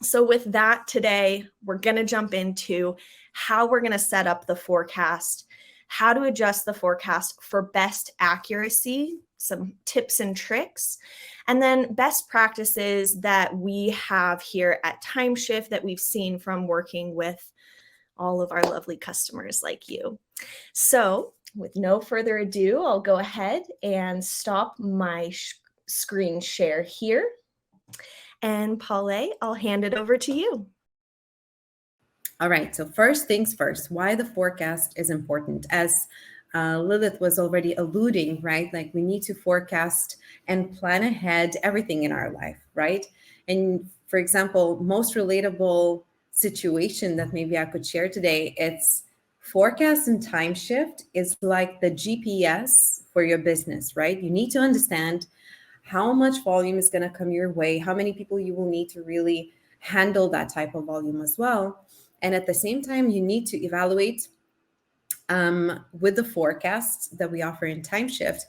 So with that, today, we're going to jump into how we're going to set up the forecast, how to adjust the forecast for best accuracy, some tips and tricks, and then best practices that we have here at Tymeshift that we've seen from working with all of our lovely customers like you. So with no further ado, I'll go ahead and stop my screen share here. And Paulette, I'll hand it over to you. All right, so first things first, why the forecast is important. As Lilith was already alluding, right? Like we need to forecast and plan ahead everything in our life, right? And for example, most relatable situation that maybe I could share today, it's forecast and Tymeshift is like the GPS for your business, right? You need to understand how much volume is going to come your way, how many people you will need to really handle that type of volume as well. And at the same time, you need to evaluate with the forecasts that we offer in Tymeshift.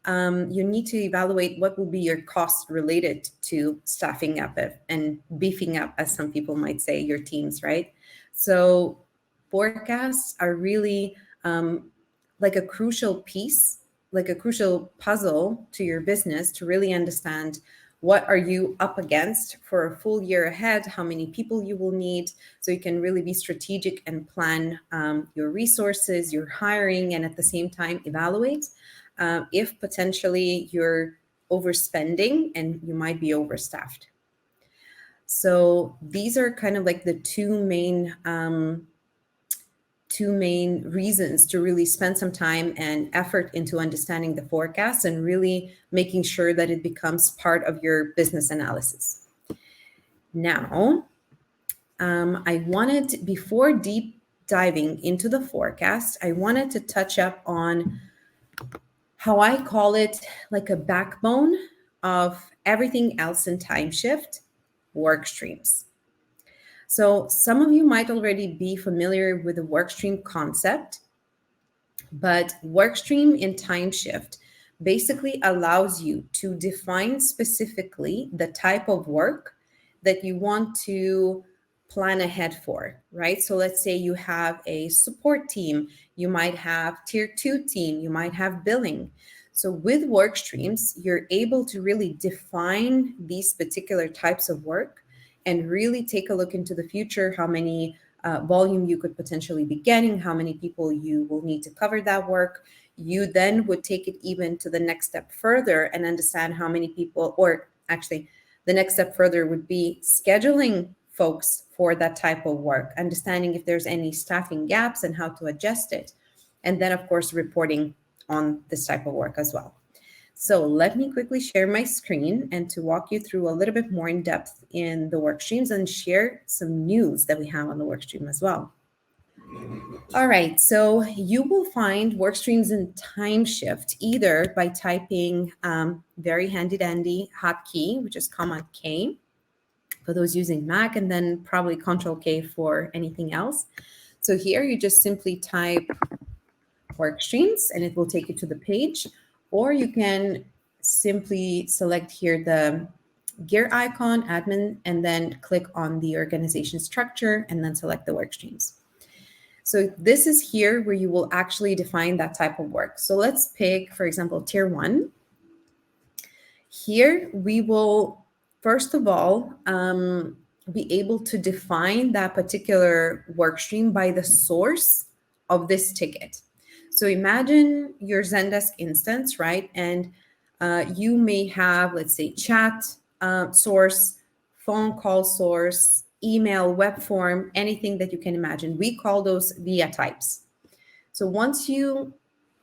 You need to evaluate what will be your cost related to staffing up and beefing up, as some people might say, your teams, right? So forecasts are really like a crucial piece, like a crucial puzzle to your business to really understand what are you up against for a full year ahead, how many people you will need, so you can really be strategic and plan your resources, your hiring, and at the same time evaluate if potentially you're overspending and you might be overstaffed. So these are kind of like the two main reasons to really spend some time and effort into understanding the forecast and really making sure that it becomes part of your business analysis. Now, I wanted, before deep diving into the forecast, I wanted to touch up on how I call it like a backbone of everything else in Tymeshift, Workstreams. So some of you might already be familiar with the workstream concept, but workstream in Tymeshift basically allows you to define specifically the type of work that you want to plan ahead for, right? So let's say you have a support team, you might have tier 2 team, you might have billing. So with workstreams, you're able to really define these particular types of work and really take a look into the future, how many volume you could potentially be getting, how many people you will need to cover that work. You then would take it even to the next step further and understand how many people, or actually the next step further would be scheduling folks for that type of work, understanding if there's any staffing gaps and how to adjust it. And then of course, reporting on this type of work as well. So let me quickly share my screen and to walk you through a little bit more in depth in the workstreams and share some news that we have on the workstream as well. All right, so you will find workstreams in Tymeshift either by typing very handy dandy hotkey, which is Command K for those using Mac, and then probably Control K for anything else. So here you just simply type workstreams and it will take you to the page. Or you can simply select here the gear icon, admin, and then click on the organization structure and then select the workstreams. So this is here where you will actually define that type of work. So let's pick, for example, tier 1. Here we will, first of all, be able to define that particular workstream by the source of this ticket. So imagine your Zendesk instance, right? And you may have, let's say, chat source, phone call source, email, web form, anything that you can imagine. We call those via types. So once you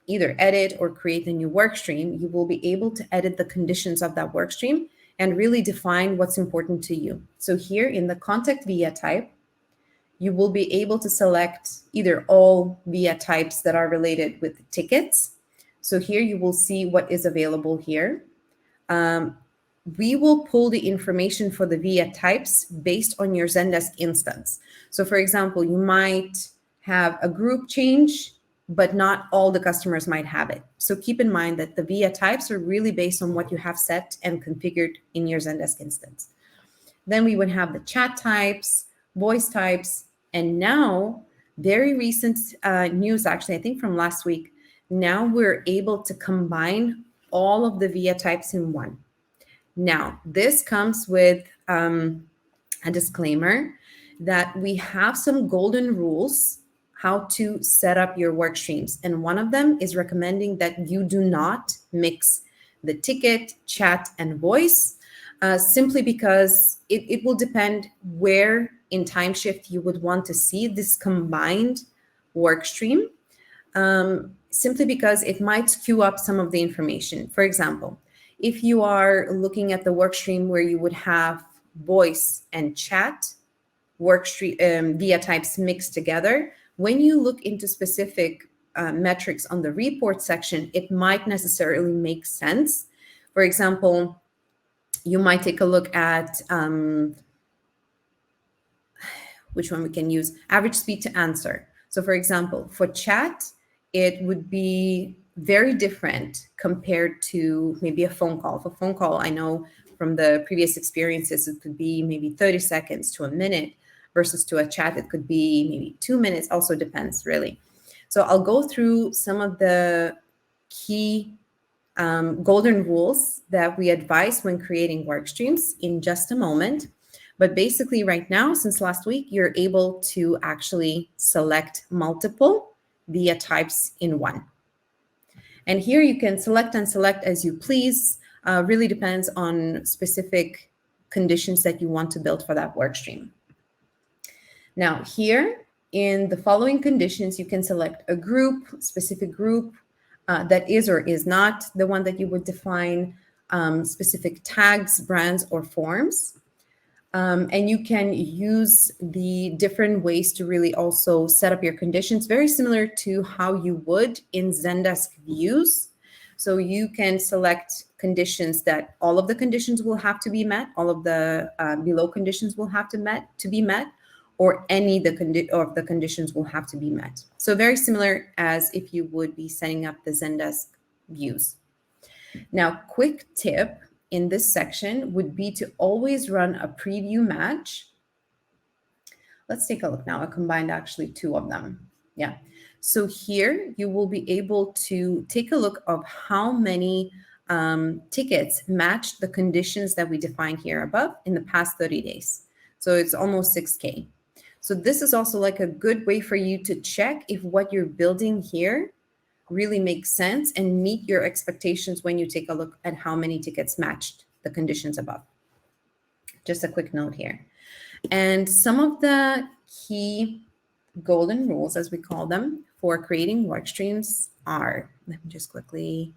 either edit or create a new workstream, you will be able to edit the conditions of that workstream and really define what's important to you. So here in the contact via type, you will be able to select either all via types that are related with tickets. So here you will see what is available here. We will pull the information for the via types based on your Zendesk instance. So for example, you might have a group change, but not all the customers might have it. So keep in mind that the via types are really based on what you have set and configured in your Zendesk instance. Then we would have the chat types, voice types, and now very recent news, actually, I think from last week, now we're able to combine all of the VIA types in one. Now, this comes with a disclaimer that we have some golden rules how to set up your work streams. And one of them is recommending that you do not mix the ticket, chat, and voice, simply because it will depend where in Tymeshift you would want to see this combined work stream, simply because it might skew up some of the information. For example, if you are looking at the work stream where you would have voice and chat work stream VIA types mixed together, when you look into specific metrics on the report section, it might necessarily make sense. For example, you might take a look at which one we can use, average speed to answer. So for example, for chat, it would be very different compared to maybe a phone call. For phone call, I know from the previous experiences, it could be maybe 30 seconds to a minute, versus to a chat, it could be maybe 2 minutes, also depends really. So I'll go through some of the key golden rules that we advise when creating work streams in just a moment. But basically right now, since last week, you're able to actually select multiple VIA types in one. And here you can select and select as you please. Really depends on specific conditions that you want to build for that work stream. Now here in the following conditions, you can select a group, specific group that is or is not the one that you would define, specific tags, brands, or forms. And you can use the different ways to really also set up your conditions, very similar to how you would in Zendesk views. So you can select conditions that all of the conditions will have to be met, all of the below conditions will have to be met, or any of the conditions will have to be met. So very similar as if you would be setting up the Zendesk views. Now, quick tip in this section would be to always run a preview match. Let's take a look now. I combined actually two of them. Yeah. So here you will be able to take a look of how many tickets matched the conditions that we defined here above in the past 30 days. So it's almost 6K. So this is also like a good way for you to check if what you're building here really makes sense and meet your expectations when you take a look at how many tickets matched the conditions above. Just a quick note here. And some of the key golden rules, as we call them, for creating work streams are, let me just quickly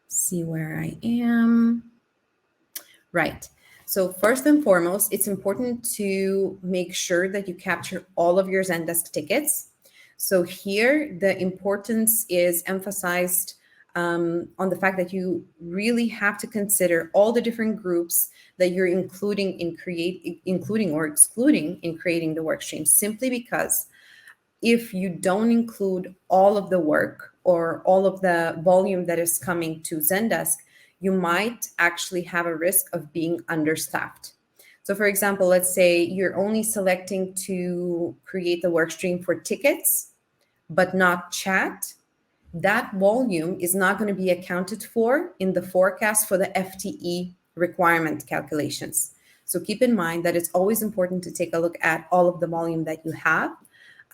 see where I am. Right. So first and foremost, it's important to make sure that you capture all of your Zendesk tickets. So here, the importance is emphasized on the fact that you really have to consider all the different groups that you're including or excluding in creating the work stream, simply because if you don't include all of the work or all of the volume that is coming to Zendesk, you might actually have a risk of being understaffed. So for example, let's say you're only selecting to create the work stream for tickets, but not chat. That volume is not going to be accounted for in the forecast for the FTE requirement calculations. So keep in mind that it's always important to take a look at all of the volume that you have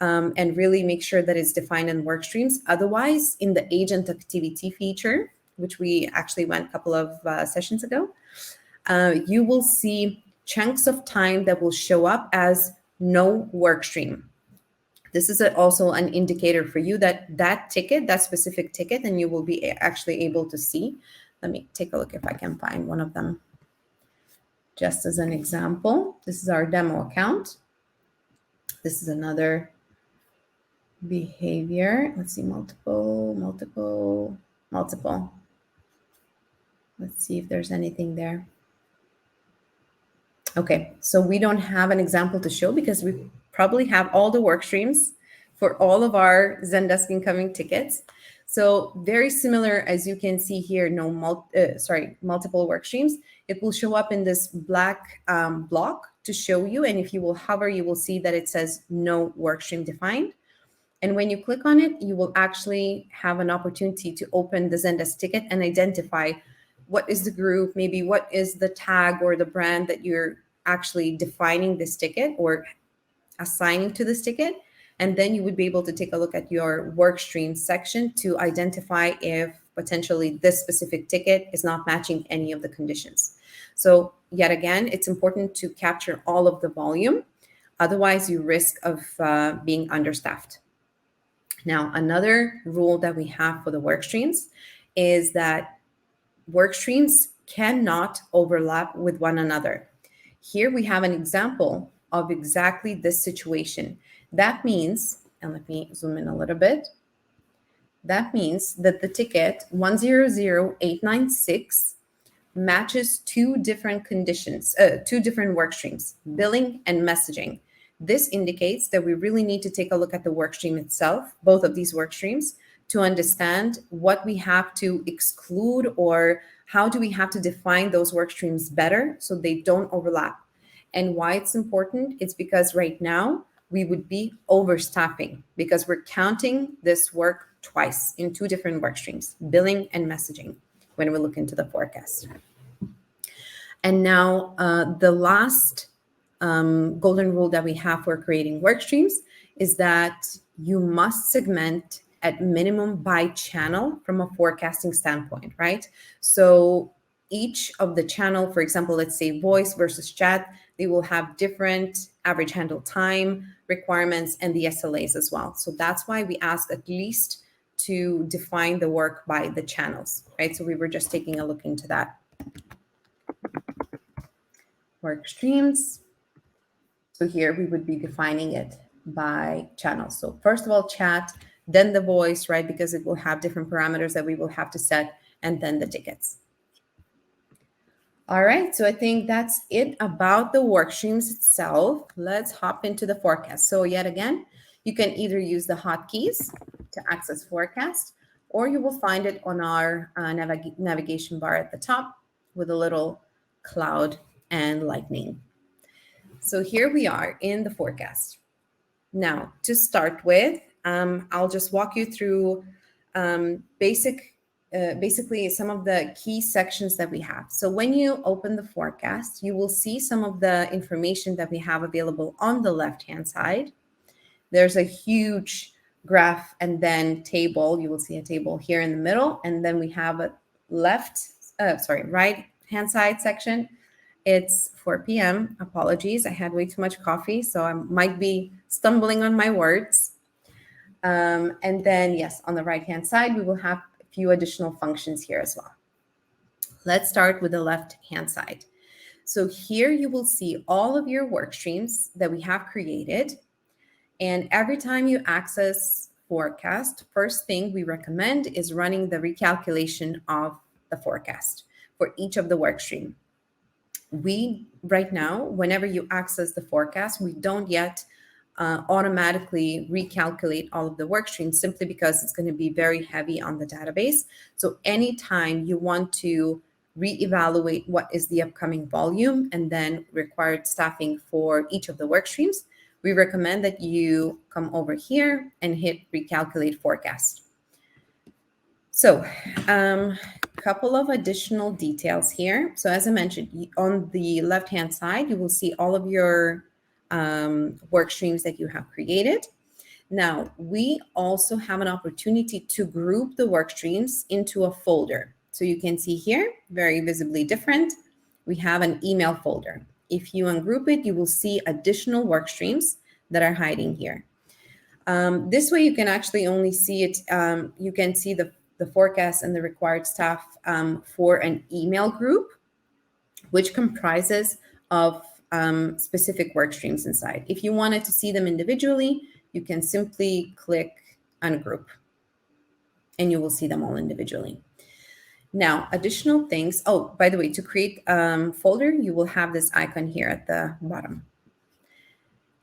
and really make sure that it's defined in work streams. Otherwise, in the agent activity feature, which we actually went a couple of sessions ago, you will see chunks of time that will show up as no work stream. This is also an indicator for you that that specific ticket, and you will be actually able to see. Let me take a look if I can find one of them. Just as an example, this is our demo account. This is another behavior. Let's see, multiple. Let's see if there's anything there. Okay, so we don't have an example to show because we probably have all the work streams for all of our Zendesk incoming tickets. So very similar, as you can see here, multiple work streams. it will show up in this black block to show you. And if you will hover, you will see that it says no workstream defined. And when you click on it, you will actually have an opportunity to open the Zendesk ticket and identify what is the group, maybe what is the tag or the brand that you're actually defining this ticket or assigning to this ticket. And then you would be able to take a look at your workstream section to identify if potentially this specific ticket is not matching any of the conditions. So yet again, it's important to capture all of the volume. Otherwise, you risk of being understaffed. Now, another rule that we have for the work streams is that work streams cannot overlap with one another. Here we have an example of exactly this situation. That means, and let me zoom in a little bit, that means that the ticket 100896 matches two different conditions, two different work streams, billing and messaging. This indicates that we really need to take a look at the work stream itself, both of these work streams, to understand what we have to exclude or how do we have to define those work streams better so they don't overlap. And why it's important, it's because right now we would be overstaffing because we're counting this work twice in two different work streams, billing and messaging, when we look into the forecast. And now the last golden rule that we have for creating work streams is that you must segment at minimum by channel from a forecasting standpoint, right? So each of the channel, for example, let's say voice versus chat, they will have different average handle time requirements and the SLAs as well. So that's why we ask at least to define the work by the channels, right? So we were just taking a look into that. Work streams. So here we would be defining it by channels. So first of all, chat, then the voice, right? Because it will have different parameters that we will have to set, and then the tickets. All right, so I think that's it about the work streams itself. Let's hop into the forecast. So yet again, you can either use the hotkeys to access forecast, or you will find it on our navigation bar at the top with a little cloud and lightning. So here we are in the forecast. Now, to start with, I'll just walk you through basically some of the key sections that we have. So when you open the forecast, you will see some of the information that we have available on the left-hand side. There's a huge graph and then table. You will see a table here in the middle, and then we have a right-hand side section. It's 4 p.m. Apologies, I had way too much coffee, so I might be stumbling on my words. And then, yes, on the right-hand side, we will have a few additional functions here as well. Let's start with the left-hand side. So here you will see all of your work streams that we have created. And every time you access forecast, first thing we recommend is running the recalculation of the forecast for each of the work stream. We, right now, whenever you access the forecast, we don't yet automatically recalculate all of the work streams simply because it's going to be very heavy on the database. So anytime you want to reevaluate what is the upcoming volume and then required staffing for each of the work streams, we recommend that you come over here and hit recalculate forecast. So couple of additional details here. So as I mentioned, on the left-hand side, you will see all of your work streams that you have created. Now, we also have an opportunity to group the work streams into a folder. So you can see here, very visibly different, we have an email folder. If you ungroup it, you will see additional work streams that are hiding here. This way, you can actually only see it, you can see the forecast and the required staff for an email group, which comprises of specific work streams inside. If you wanted to see them individually, you can simply click ungroup and you will see them all individually. Now, additional things. Oh, by the way, to create a folder, you will have this icon here at the bottom.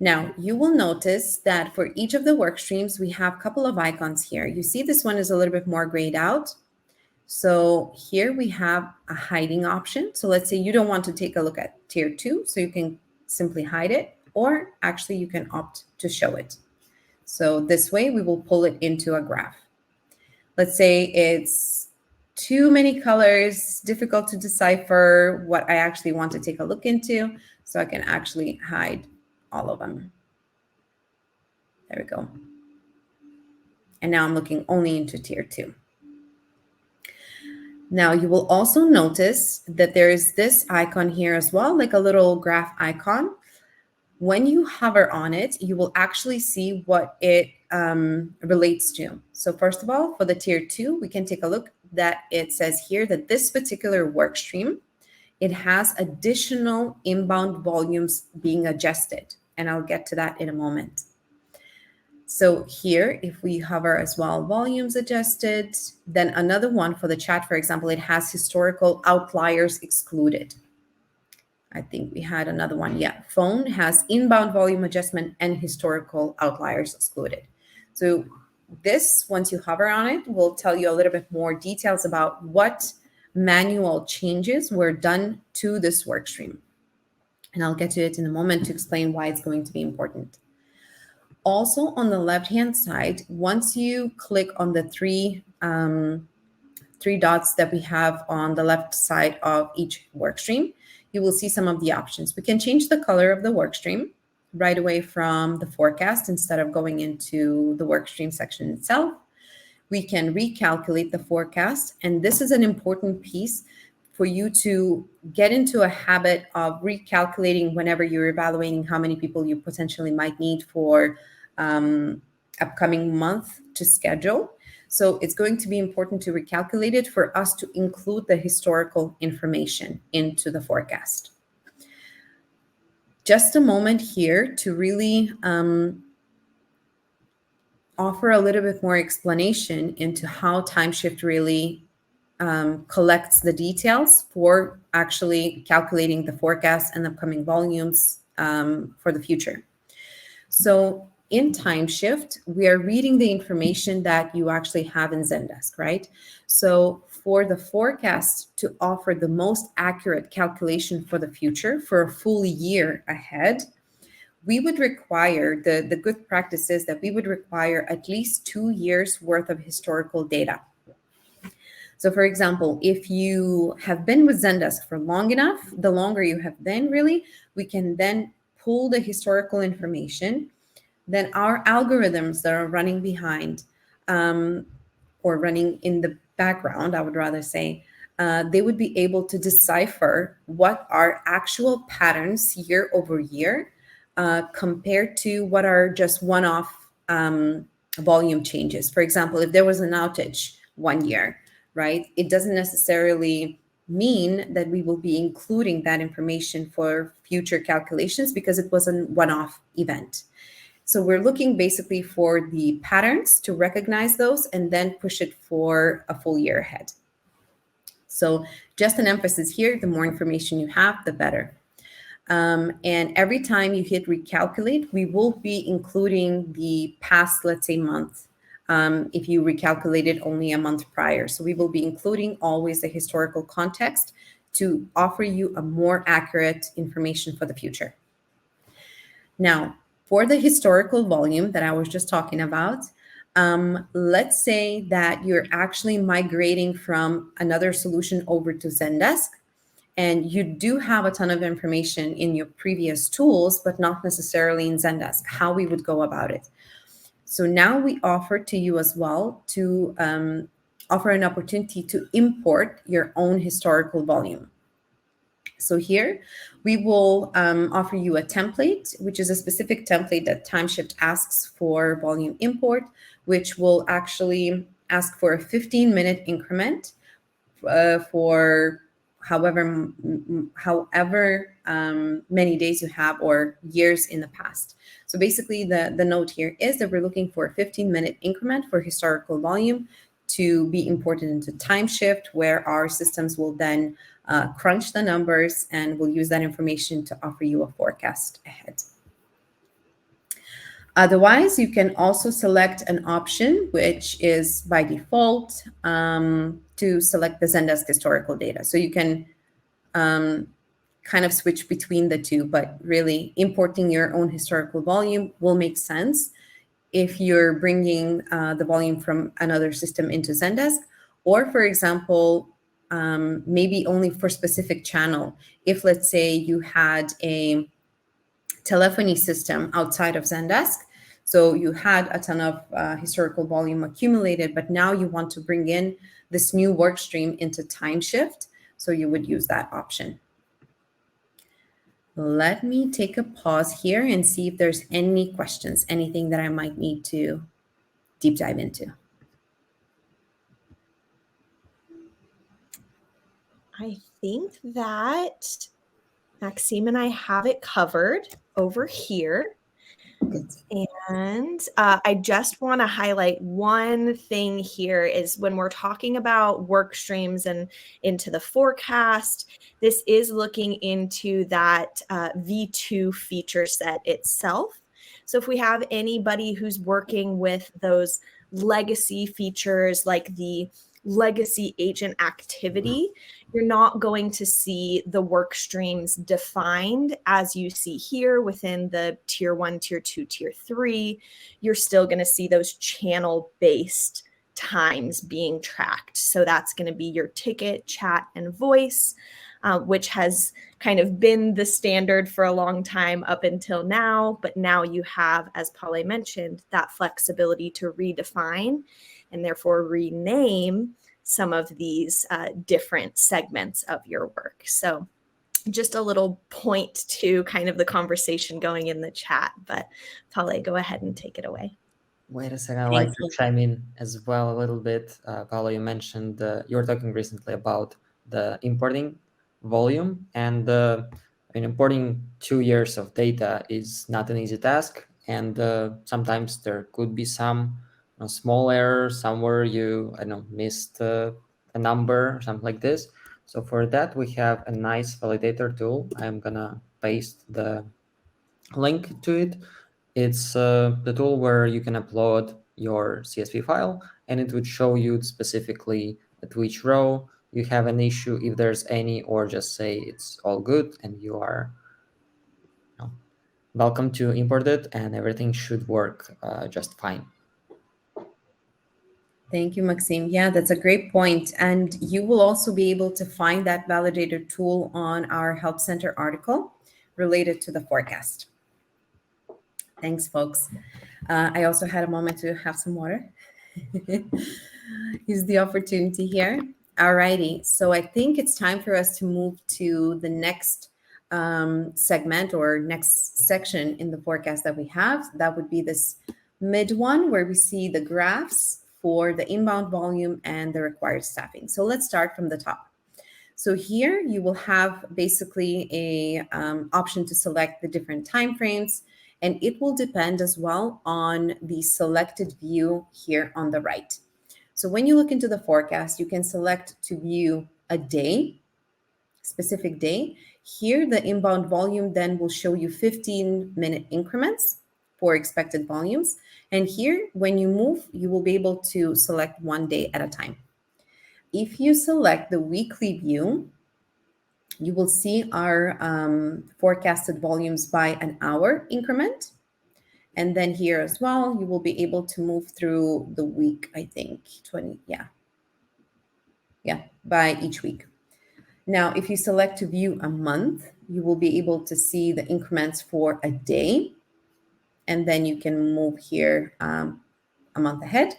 Now, you will notice that for each of the work streams, we have a couple of icons here. You see this one is a little bit more grayed out. So here we have a hiding option. So let's say you don't want to take a look at tier 2, so you can simply hide it, or actually you can opt to show it. So this way we will pull it into a graph. Let's say it's too many colors, difficult to decipher what I actually want to take a look into. So I can actually hide all of them. There we go. And now I'm looking only into tier 2. Now you will also notice that there is this icon here as well, like a little graph icon. When you hover on it, you will actually see what it relates to. So first of all, for the tier 2, we can take a look that it says here that this particular work stream, it has additional inbound volumes being adjusted. And I'll get to that in a moment. So here, if we hover as well, volumes adjusted, then another one for the chat, for example, it has historical outliers excluded. I think we had another one. Yeah, phone has inbound volume adjustment and historical outliers excluded. So this, once you hover on it, will tell you a little bit more details about what manual changes were done to this work stream. And I'll get to it in a moment to explain why it's going to be important. Also, on the left-hand side, once you click on the three dots that we have on the left side of each work stream, you will see some of the options. We can change the color of the work stream right away from the forecast instead of going into the work stream section itself. We can recalculate the forecast, and this is an important piece for you to get into a habit of recalculating whenever you're evaluating how many people you potentially might need for upcoming month to schedule. So it's going to be important to recalculate it for us to include the historical information into the forecast. Just a moment here to really offer a little bit more explanation into how Tymeshift really collects the details for actually calculating the forecast and upcoming volumes for the future. So in Tymeshift, we are reading the information that you actually have in Zendesk, right? So for the forecast to offer the most accurate calculation for the future for a full year ahead, we would require, the good practice is that we would require at least 2 years worth of historical data. So for example, if you have been with Zendesk for long enough, the longer you have been really, we can then pull the historical information. Then our algorithms that are running behind or running in the background, I would rather say, they would be able to decipher what are actual patterns year over year compared to what are just one-off volume changes. For example, if there was an outage one year, right, it doesn't necessarily mean that we will be including that information for future calculations because it was a one-off event. So we're looking basically for the patterns to recognize those and then push it for a full year ahead. So just an emphasis here, the more information you have, the better. And every time you hit recalculate, we will be including the past, let's say, month, if you recalculated only a month prior. So we will be including always the historical context to offer you a more accurate information for the future. Now, for the historical volume that I was just talking about, let's say that you're actually migrating from another solution over to Zendesk, and you do have a ton of information in your previous tools, but not necessarily in Zendesk, how we would go about it. So now we offer to you as well to offer an opportunity to import your own historical volume. So here we will offer you a template, which is a specific template that Tymeshift asks for volume import, which will actually ask for a 15-minute increment for however many days you have or years in the past. So basically the note here is that we're looking for a 15-minute increment for historical volume to be imported into Tymeshift, where our systems will then crunch the numbers and we'll use that information to offer you a forecast ahead. Otherwise, you can also select an option, which is by default, to select the Zendesk historical data. So you can kind of switch between the two, but really importing your own historical volume will make sense if you're bringing the volume from another system into Zendesk, or for example, maybe only for specific channel. If let's say you had a telephony system outside of Zendesk, so you had a ton of historical volume accumulated, but now you want to bring in this new work stream into Tymeshift, so you would use that option. Let me take a pause here and see if there's any questions, anything that I might need to deep dive into. I think that Maxime and I have it covered over here. Good. And I just want to highlight one thing here is when we're talking about work streams and into the forecast, this is looking into that V2 feature set itself. So if we have anybody who's working with those legacy features like the legacy agent activity, you're not going to see the work streams defined as you see here within the tier 1, tier 2, tier 3. You're still going to see those channel-based times being tracked. So that's going to be your ticket, chat, and voice, which has kind of been the standard for a long time up until now. But now you have, as Paule mentioned, that flexibility to redefine and therefore rename some of these different segments of your work. So just a little point to kind of the conversation going in the chat, but Paule, go ahead and take it away. Wait a second, I'd like to chime in as well a little bit. Paula, you mentioned you were talking recently about the importing volume, and importing 2 years of data is not an easy task, and sometimes there could be some small error somewhere you missed a number or something like this. So for that, we have a nice validator tool. I'm gonna paste the link to it. It's the tool where you can upload your CSV file, and it would show you specifically at which row you have an issue, if there's any, or just say it's all good and you are welcome to import it, and everything should work just fine. Thank you, Maxime. Yeah, that's a great point. And you will also be able to find that validator tool on our Help Center article related to the forecast. Thanks, folks. I also had a moment to have some water. Use the opportunity here. Alrighty, so I think it's time for us to move to the next segment or next section in the forecast that we have. That would be this mid one where we see the graphs for the inbound volume and the required staffing. So let's start from the top. So here you will have basically a option to select the different timeframes, and it will depend as well on the selected view here on the right. So when you look into the forecast, you can select to view a day, specific day. Here, the inbound volume then will show you 15-minute increments for expected volumes. And here, when you move, you will be able to select 1 day at a time. If you select the weekly view, you will see our forecasted volumes by an hour increment. And then here as well, you will be able to move through the week, I think, 20, by each week. Now, if you select to view a month, you will be able to see the increments for a day. And then you can move here a month ahead.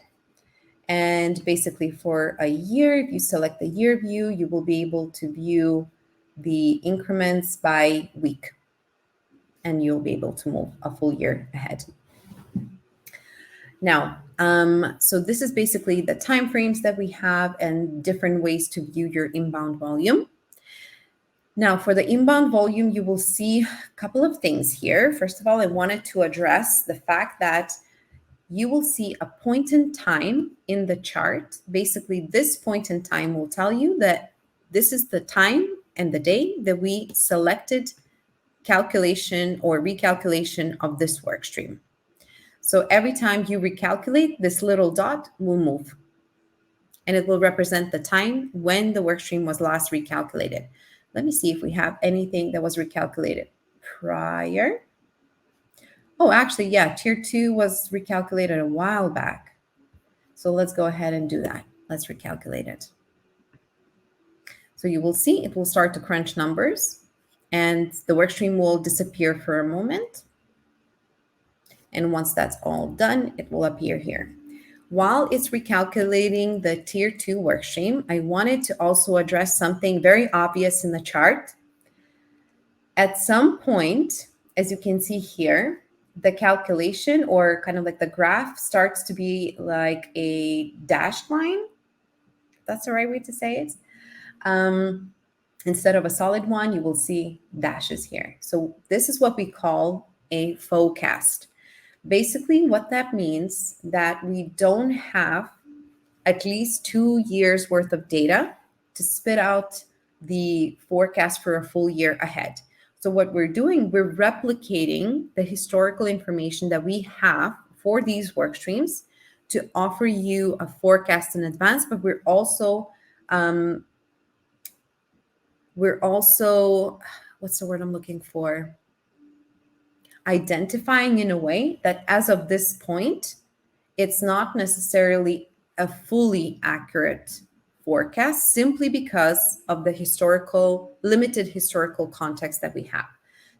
And basically for a year, if you select the year view, you will be able to view the increments by week. And you'll be able to move a full year ahead. Now, so this is basically the time frames that we have and different ways to view your inbound volume. Now, for the inbound volume, you will see a couple of things here. First of all, I wanted to address the fact that you will see a point in time in the chart. Basically, this point in time will tell you that this is the time and the day that we selected calculation or recalculation of this work stream. So every time you recalculate, this little dot will move. And it will represent the time when the workstream was last recalculated. Let me see if we have anything that was recalculated prior. Oh, actually, yeah, tier 2 was recalculated a while back. So let's go ahead and do that. Let's recalculate it. So you will see it will start to crunch numbers and the workstream will disappear for a moment. And once that's all done, it will appear here. While it's recalculating the tier 2 workstream, I wanted to also address something very obvious in the chart. At some point, as you can see here, the calculation or kind of like the graph starts to be like a dashed line. That's the right way to say it. Instead of a solid one, you will see dashes here. So this is what we call a forecast. Basically, what that means that we don't have at least 2 years worth of data to spit out the forecast for a full year ahead. So what we're doing, we're replicating the historical information that we have for these work streams to offer you a forecast in advance, but we're also what's the word I'm looking for? Identifying in a way that as of this point, it's not necessarily a fully accurate forecast simply because of the limited historical context that we have.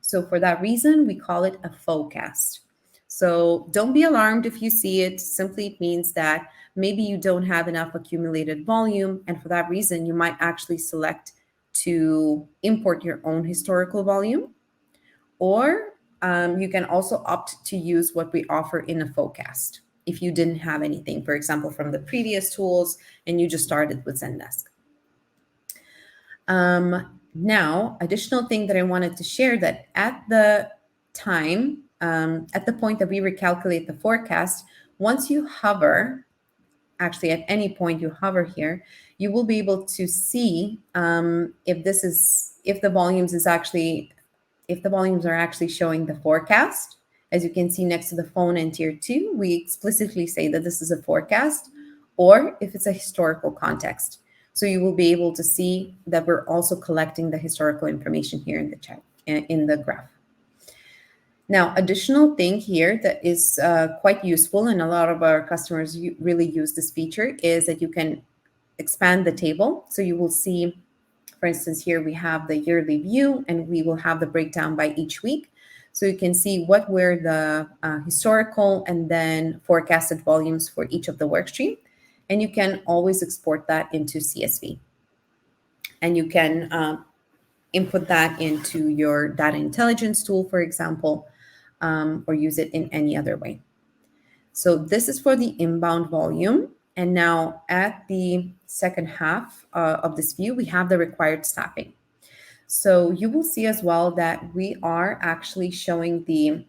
So for that reason, we call it a forecast. So don't be alarmed if you see it. Simply it means that maybe you don't have enough accumulated volume. And for that reason, you might actually select to import your own historical volume, or you can opt to use what we offer in a forecast if you didn't have anything, for example, from the previous tools and you just started with Zendesk. Now, additional thing that I wanted to share, that at the time, at the point that we recalculate the forecast, once you hover, actually at any point you hover here, you will be able to see if the volumes are actually showing the forecast. As you can see next to the phone and tier 2, we explicitly say that this is a forecast, or if it's a historical context. So you will be able to see that we're also collecting the historical information here in the chat, in the graph. Now, additional thing here that is quite useful, and a lot of our customers really use this feature, is that you can expand the table. So you will see, for instance, here we have the yearly view, and we will have the breakdown by each week. So you can see what were the historical and then forecasted volumes for each of the workstream. And you can always export that into CSV. And you can input that into your data intelligence tool, for example, or use it in any other way. So this is for the inbound volume. And now at the second half of this view, we have the required staffing. So you will see as well that we are actually showing the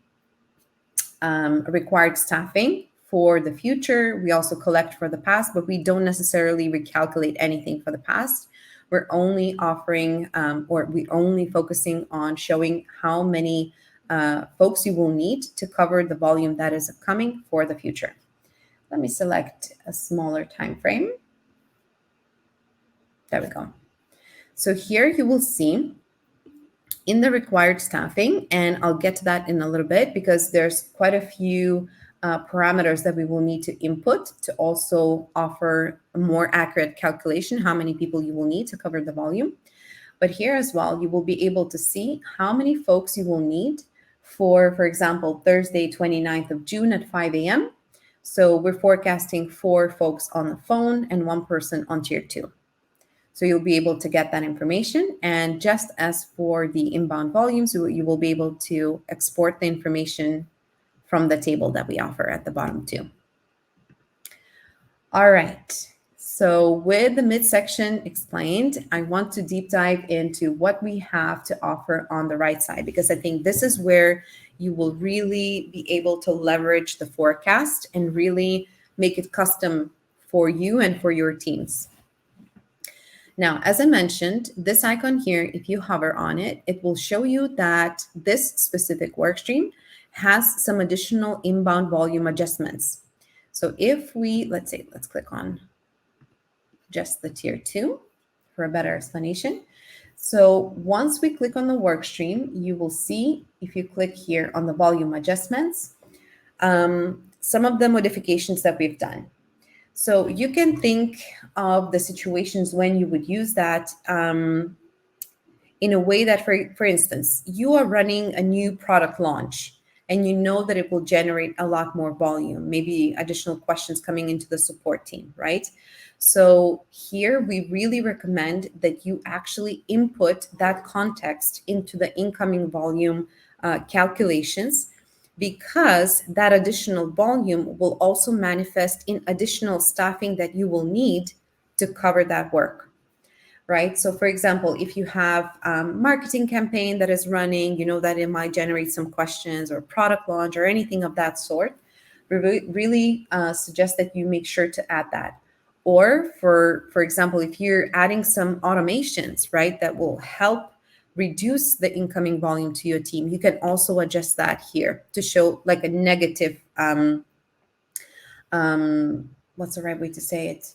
required staffing for the future. We also collect for the past, but we don't necessarily recalculate anything for the past. We're only offering we're only focusing on showing how many folks you will need to cover the volume that is coming for the future. Let me select a smaller time frame. There we go. So here you will see in the required staffing, and I'll get to that in a little bit because there's quite a few parameters that we will need to input to also offer a more accurate calculation, how many people you will need to cover the volume. But here as well, you will be able to see how many folks you will need for example, Thursday, 29th of June at 5 a.m. So we're forecasting 4 folks on the phone and 1 person on tier 2. So you'll be able to get that information. And just as for the inbound volumes, you will be able to export the information from the table that we offer at the bottom too. All right. So with the midsection explained, I want to deep dive into what we have to offer on the right side, because I think this is where you will really be able to leverage the forecast and really make it custom for you and for your teams. Now, as I mentioned, this icon here, if you hover on it, it will show you that this specific workstream has some additional inbound volume adjustments. So if we, let's click on just the tier 2 for a better explanation. So once we click on the work stream, you will see, if you click here on the volume adjustments, some of the modifications that we've done. So you can think of the situations when you would use that in a way that, for instance, you are running a new product launch and you know that it will generate a lot more volume, maybe additional questions coming into the support team, right? So here we really recommend that you actually input that context into the incoming volume calculations, because that additional volume will also manifest in additional staffing that you will need to cover that work. Right. So for example, if you have a marketing campaign that is running, you know that it might generate some questions, or product launch or anything of that sort, we really suggest that you make sure to add that. Or for example, if you're adding some automations, right, that will help reduce the incoming volume to your team, you can also adjust that here to show like a negative, what's the right way to say it?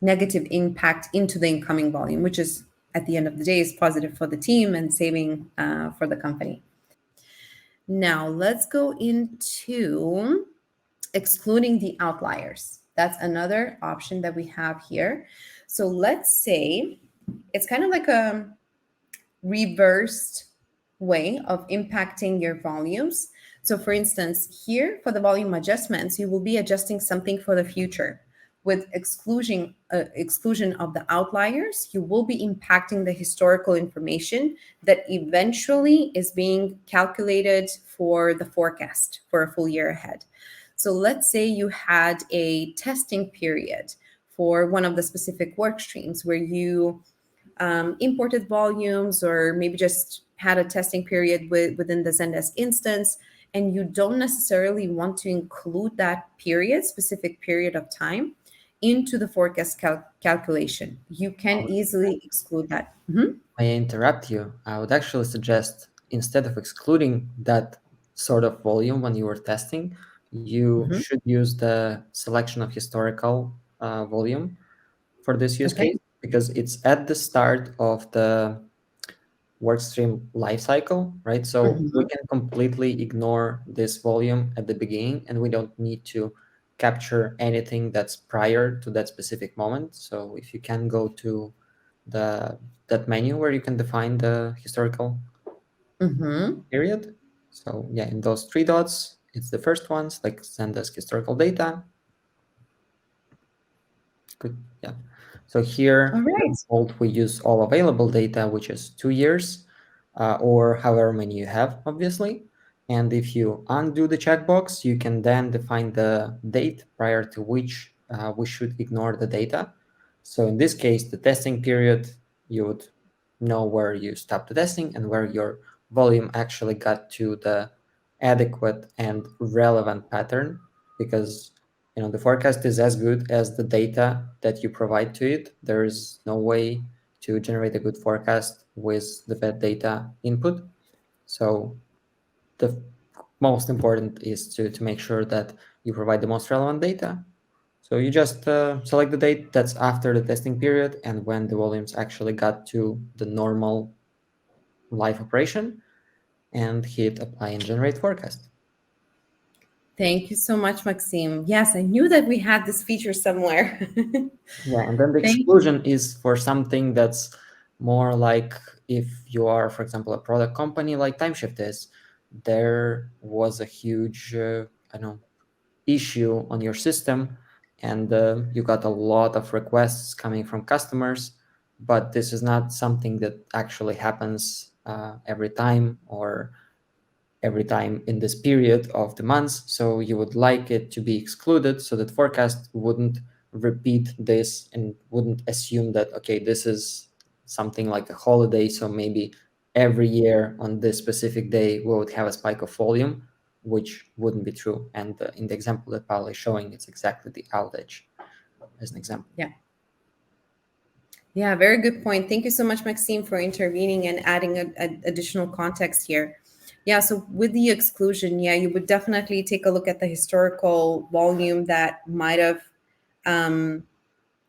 Negative impact into the incoming volume, which is at the end of the day is positive for the team and saving for the company. Now let's go into excluding the outliers. That's another option that we have here. So let's say it's kind of like a reversed way of impacting your volumes. So for instance, here for the volume adjustments, you will be adjusting something for the future. With exclusion of the outliers, you will be impacting the historical information that eventually is being calculated for the forecast for a full year ahead. So let's say you had a testing period for one of the specific work streams where you imported volumes, or maybe just had a testing period within the Zendesk instance, and you don't necessarily want to include that specific period of time into the forecast calculation. You can easily exclude that. I interrupt you. I would actually suggest, instead of excluding that sort of volume when you were testing, you should use the selection of historical volume for this use case, because it's at the start of the workstream lifecycle, right? So we can completely ignore this volume at the beginning, and we don't need to capture anything that's prior to that specific moment. So if you can go to that menu where you can define the historical period. So yeah, in those 3 dots, it's the first ones, like Zendesk historical data. Good, yeah. So here, All right. default, we use all available data, which is 2 years, or however many you have, obviously. And if you undo the checkbox, you can then define the date prior to which we should ignore the data. So in this case, the testing period, you would know where you stopped the testing and where your volume actually got to the adequate and relevant pattern, because the forecast is as good as the data that you provide to it. There is no way to generate a good forecast with the bad data input. So the most important is to make sure that you provide the most relevant data. So you just select the date that's after the testing period and when the volumes actually got to the normal live operation, and hit apply and generate forecast. Thank you so much, Maxime. Yes, I knew that we had this feature somewhere. Yeah, and then the exclusion is for something that's more like, if you are, for example, a product company like Tymeshift is, there was a huge, issue on your system, and you got a lot of requests coming from customers, but this is not something that actually happens every time in this period of the months. So you would like it to be excluded so that forecast wouldn't repeat this and wouldn't assume that, okay, this is something like a holiday, so maybe every year on this specific day we would have a spike of volume, which wouldn't be true. And in the example that Paula is showing, it's exactly the outage as an example. Yeah, very good point. Thank you so much, Maxime, for intervening and adding additional context here. Yeah, so with the exclusion, yeah, you would definitely take a look at the historical volume that might have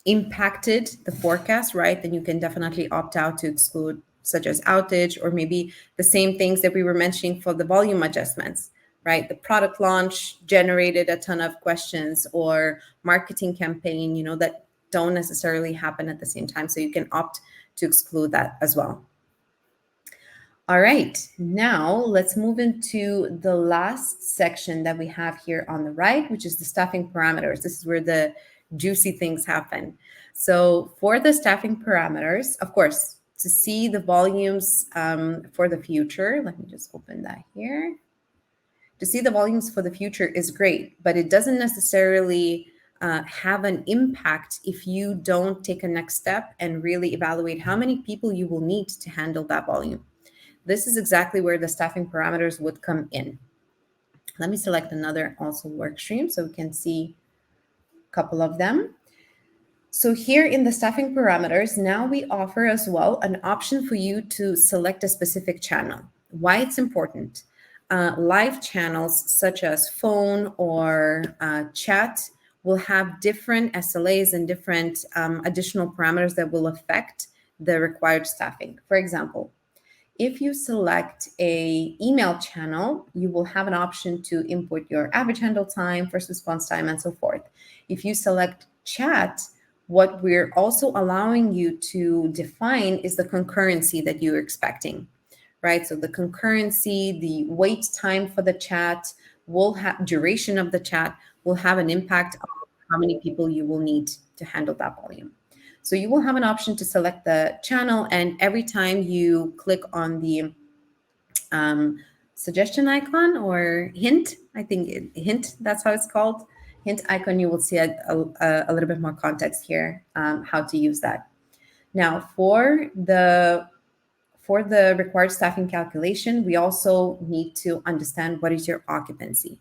impacted the forecast, right? Then you can definitely opt out to exclude, such as outage, or maybe the same things that we were mentioning for the volume adjustments, right? The product launch generated a ton of questions, or marketing campaign, that don't necessarily happen at the same time. So you can opt to exclude that as well. All right, now let's move into the last section that we have here on the right, which is the staffing parameters. This is where the juicy things happen. So for the staffing parameters, of course, to see the volumes for the future, let me just open that here. To see the volumes for the future is great, but it doesn't necessarily have an impact if you don't take a next step and really evaluate how many people you will need to handle that volume. This is exactly where the staffing parameters would come in. Let me select another also work stream so we can see a couple of them. So here in the staffing parameters, now we offer as well an option for you to select a specific channel. Why it's important? Live channels such as phone or chat will have different SLAs and different additional parameters that will affect the required staffing. For example, if you select a email channel, you will have an option to input your average handle time, first response time, and so forth. If you select chat, what we're also allowing you to define is the concurrency that you're expecting, right? So the concurrency, the wait time for the chat, will have duration of the chat will have an impact on how many people you will need to handle that volume. So you will have an option to select the channel, and every time you click on the suggestion icon or hint, I think hint, that's how it's called, hint icon, you will see a little bit more context here, how to use that. Now, for the required staffing calculation, we also need to understand what is your occupancy.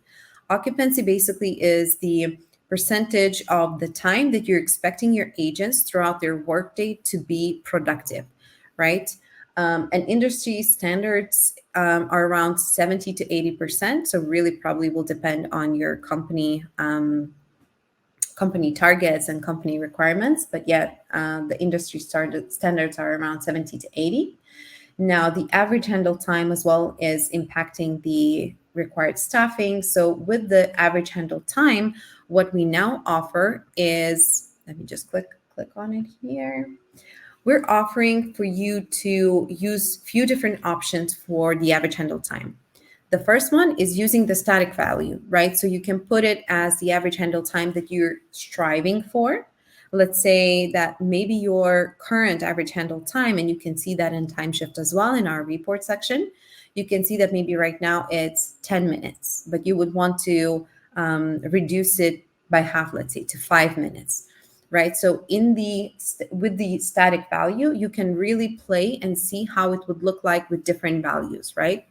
Occupancy basically is the percentage of the time that you're expecting your agents throughout their workday to be productive, right? And industry standards are around 70 to 80%. So really probably will depend on your company targets and company requirements, but yet the industry standards are around 70 to 80. Now, the average handle time as well is impacting the required staffing. So with the average handle time, what we now offer is, let me just click on it here. We're offering for you to use a few different options for the average handle time. The first one is using the static value, right? So you can put it as the average handle time that you're striving for. Let's say that maybe your current average handle time, and you can see that in Tymeshift as well in our report section, you can see that maybe right now it's 10 minutes, but you would want to reduce it by half, let's say to 5 minutes, right? So with the static value, you can really play and see how it would look like with different values, right?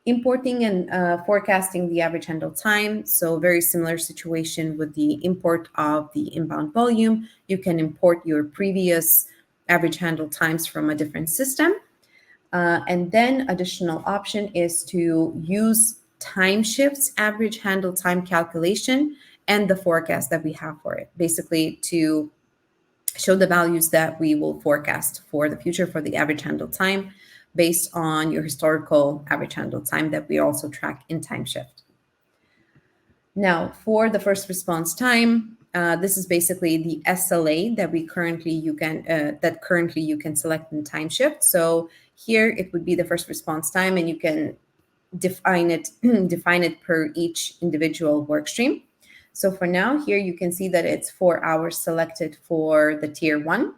Importing and forecasting the average handle time. So very similar situation with the import of the inbound volume. You can import your previous average handle times from a different system. And then additional option is to use Tymeshift's average handle time calculation and the forecast that we have for it, basically to show the values that we will forecast for the future for the average handle time, based on your historical average handle time that we also track in Tymeshift. Now, for the first response time, this is basically the SLA that currently you can select in Tymeshift. So here it would be the first response time, and you can define it per each individual work stream. So for now, here you can see that it's 4 hours selected for the tier 1.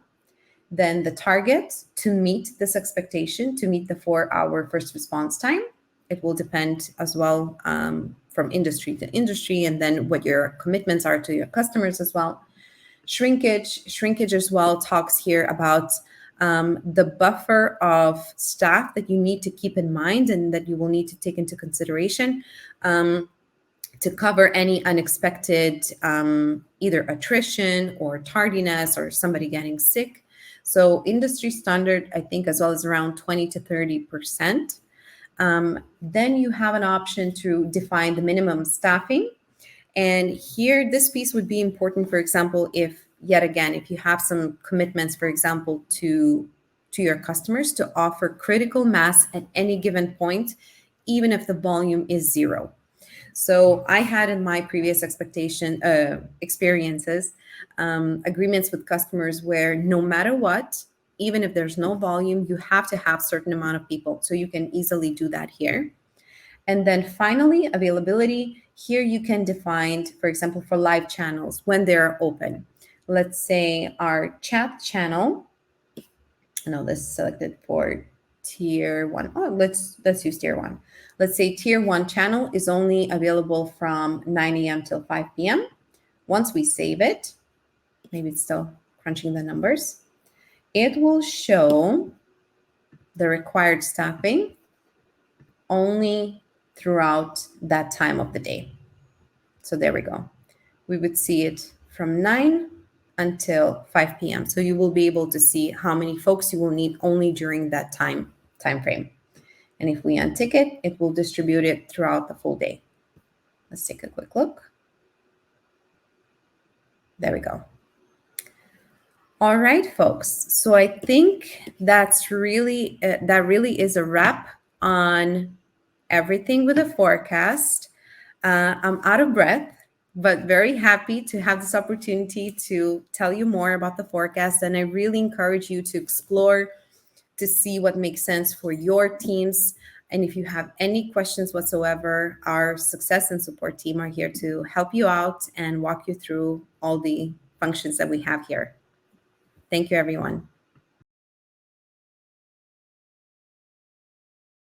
Then the target to meet this expectation, to meet the 4-hour first response time. It will depend as well from industry to industry, and then what your commitments are to your customers as well. Shrinkage as well talks here about the buffer of staff that you need to keep in mind and that you will need to take into consideration to cover any unexpected either attrition or tardiness or somebody getting sick. So industry standard, I think, as well as around 20 to 30%. Then you have an option to define the minimum staffing. And here, this piece would be important, for example, if you have some commitments, for example, to your customers to offer critical mass at any given point, even if the volume is 0. So I had in my previous experiences, agreements with customers where no matter what, even if there's no volume, you have to have certain amount of people. So you can easily do that here. And then finally, availability. Here you can define, for example, for live channels when they're open. Let's say our chat channel. No, this is selected for tier 1. Oh, let's use tier 1. Let's say tier 1 channel is only available from 9 a.m. till 5 p.m. Once we save it, maybe it's still crunching the numbers, it will show the required staffing only throughout that time of the day. So there we go. We would see it from 9 until 5 p.m. So you will be able to see how many folks you will need only during that time frame. And if we untick it, it will distribute it throughout the full day. Let's take a quick look. There we go. All right, folks. So I think that really is a wrap on everything with a forecast. I'm out of breath, but very happy to have this opportunity to tell you more about the forecast. And I really encourage you to explore to see what makes sense for your teams. And if you have any questions whatsoever, our success and support team are here to help you out and walk you through all the functions that we have here. Thank you, everyone.